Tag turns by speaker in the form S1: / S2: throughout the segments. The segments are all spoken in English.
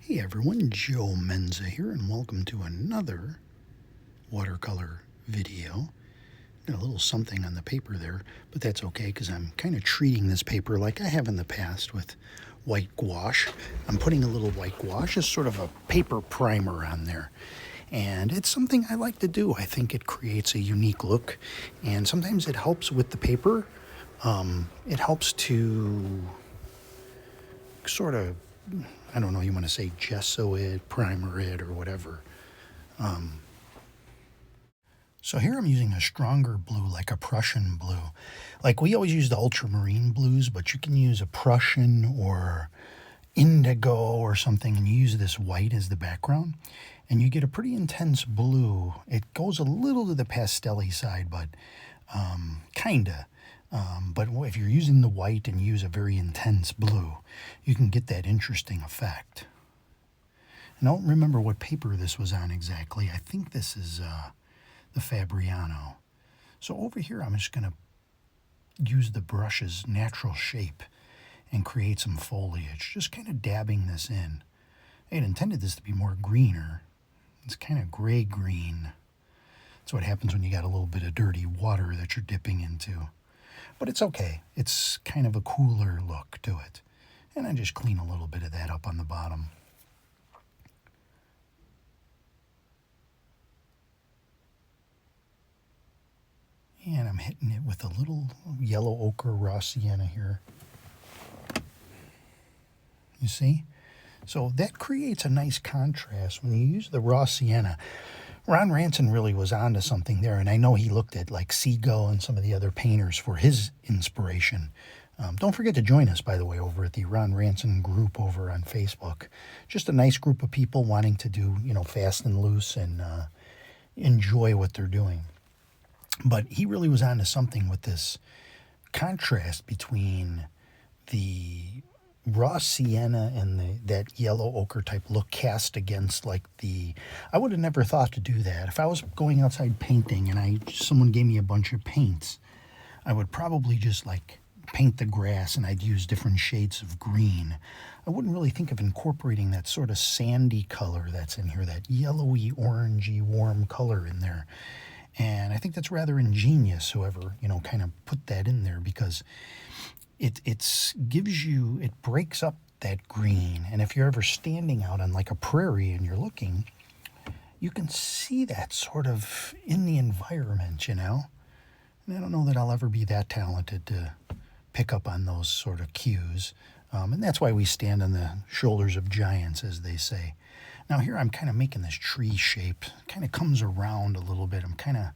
S1: Hey everyone, Joe Menza here, and welcome to another watercolor video. Got a little something on the paper there, but that's okay because I'm kind of treating this paper like I have in the past with white gouache. I'm putting a little white gouache as sort of a paper primer on there. And it's something I like to do. I think it creates a unique look, and sometimes it helps with the paper. It helps to sort of, I don't know, you want to say gesso it, primer it, or whatever. So here I'm using a stronger blue, like a Prussian blue. Like we always use the ultramarine blues, but you can use a Prussian or indigo or something, and you use this white as the background, and you get a pretty intense blue. It goes a little to the pastel-y side, but kinda. But if you're using the white and use a very intense blue, you can get that interesting effect. And I don't remember what paper this was on exactly. I think this is the Fabriano. So over here, I'm just going to use the brush's natural shape and create some foliage, just kind of dabbing this in. I had intended this to be more greener. It's kind of gray-green. That's what happens when you got a little bit of dirty water that you're dipping into. But it's okay. It's kind of a cooler look to it. And I just clean a little bit of that up on the bottom. And I'm hitting it with a little yellow ochre raw sienna here. You see? So that creates a nice contrast when you use the raw sienna. Ron Ranson really was onto something there, and I know he looked at like Seagull and some of the other painters for his inspiration. Don't forget to join us, by the way, over at the Ron Ranson group over on Facebook. Just a nice group of people wanting to do, fast and loose and enjoy what they're doing. But he really was onto something with this contrast between the raw sienna and that yellow ochre type look cast against like I would have never thought to do that. If I was going outside painting and someone gave me a bunch of paints, I would probably just like paint the grass and I'd use different shades of green. I wouldn't really think of incorporating that sort of sandy color that's in here, that yellowy, orangey, warm color in there. And I think that's rather ingenious, whoever, kind of put that in there, because it breaks up that green. And if you're ever standing out on like a prairie and you're looking, you can see that sort of in the environment, And I don't know that I'll ever be that talented to pick up on those sort of cues. And that's why we stand on the shoulders of giants, as they say. Now here I'm kind of making this tree shape. It kind of comes around a little bit. I'm kind of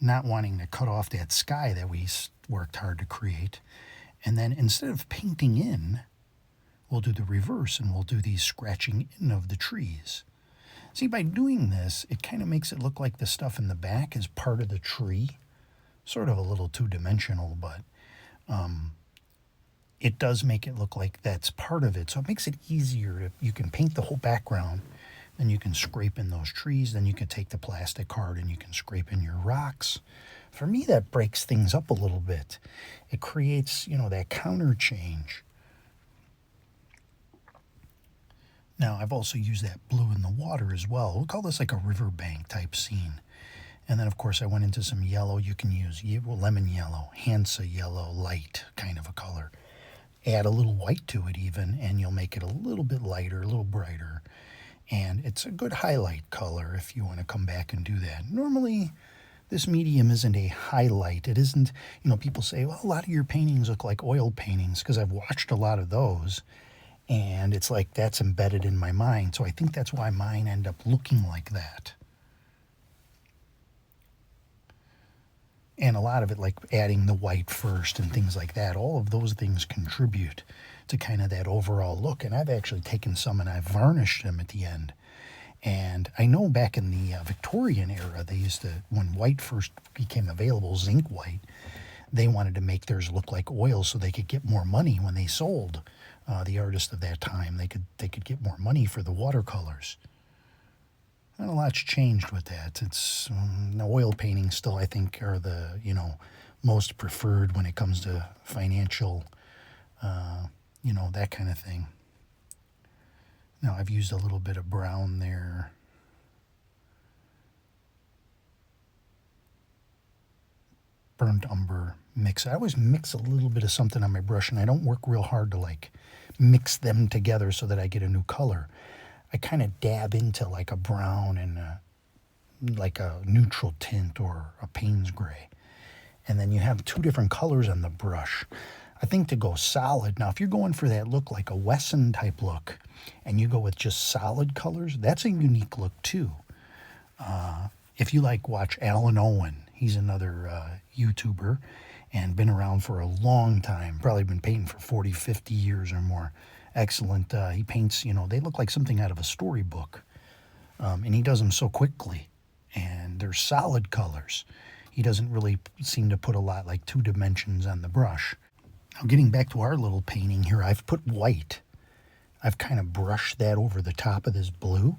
S1: not wanting to cut off that sky that we worked hard to create. And then instead of painting in, we'll do the reverse and we'll do these scratching in of the trees. See, by doing this, it kind of makes it look like the stuff in the back is part of the tree. Sort of a little two-dimensional, but it does make it look like that's part of it. So it makes it easier. You can paint the whole background, then you can scrape in those trees, then you can take the plastic card and you can scrape in your rocks. For me, that breaks things up a little bit. It creates, that counter change. Now, I've also used that blue in the water as well. We'll call this like a riverbank type scene. And then, of course, I went into some yellow. You can use lemon yellow, Hansa yellow, light kind of a color. Add a little white to it even, and you'll make it a little bit lighter, a little brighter. And it's a good highlight color if you want to come back and do that. Normally, this medium isn't a highlight. It isn't, people say, well, a lot of your paintings look like oil paintings, because I've watched a lot of those. And it's like that's embedded in my mind. So I think that's why mine end up looking like that. And a lot of it, like adding the white first and things like that, all of those things contribute to kind of that overall look. And I've actually taken some and I've varnished them at the end. And I know back in the Victorian era, they used to, when white first became available, zinc white, they wanted to make theirs look like oil so they could get more money when they sold. The artists of that time, they could get more money for the watercolors. And a lot's changed with that. It's the oil paintings still, I think, are the most preferred when it comes to financial, that kind of thing. Now I've used a little bit of brown there. Burnt umber mix. I always mix a little bit of something on my brush, and I don't work real hard to like mix them together so that I get a new color. I kind of dab into like a brown and like a neutral tint or a Payne's gray. And then you have two different colors on the brush. I think to go solid, now if you're going for that look like a Wesson type look, and you go with just solid colors, that's a unique look too. If you like watch Alan Owen, he's another YouTuber and been around for a long time, probably been painting for 40, 50 years or more. Excellent. He paints, you know, they look like something out of a storybook. And he does them so quickly. And they're solid colors. He doesn't really seem to put a lot like 2 dimensions on the brush. Now getting back to our little painting here, I've put white. I've kind of brushed that over the top of this blue.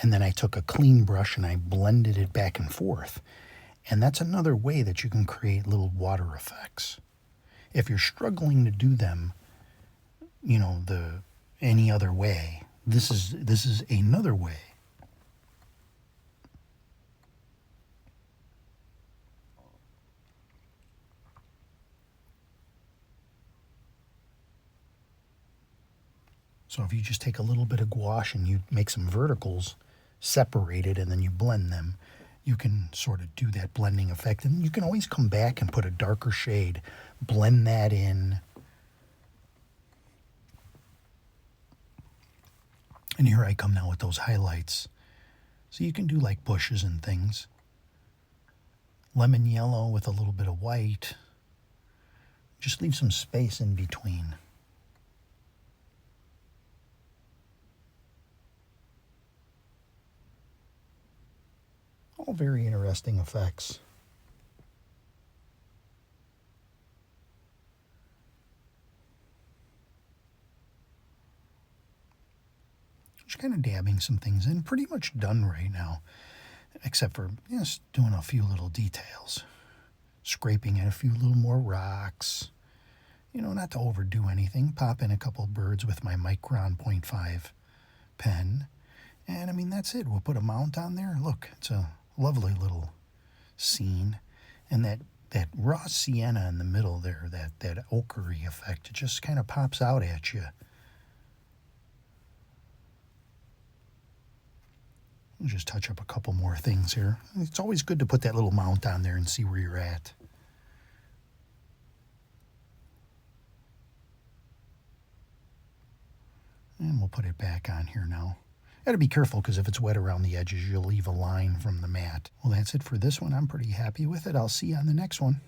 S1: And then I took a clean brush and I blended it back and forth. And that's another way that you can create little water effects. If you're struggling to do them, you know, any other way, this is another way. So if you just take a little bit of gouache and you make some verticals, separate it, and then you blend them, you can sort of do that blending effect. And you can always come back and put a darker shade, blend that in. And here I come now with those highlights. So you can do like bushes and things. Lemon yellow with a little bit of white. Just leave some space in between. All very interesting effects. Just kind of dabbing some things in. Pretty much done right now, except for just doing a few little details. Scraping in a few little more rocks. You know, not to overdo anything. Pop in a couple of birds with my Micron 0.5 pen. And I mean, that's it. We'll put a mount on there. Look, it's a lovely little scene. And that raw sienna in the middle there, that ochre-y effect, it just kind of pops out at you. We'll just touch up a couple more things here. It's always good to put that little mount on there and see where you're at. And we'll put it back on here now. Got to be careful because if it's wet around the edges, you'll leave a line from the mat. Well, that's it for this one. I'm pretty happy with it. I'll see you on the next one.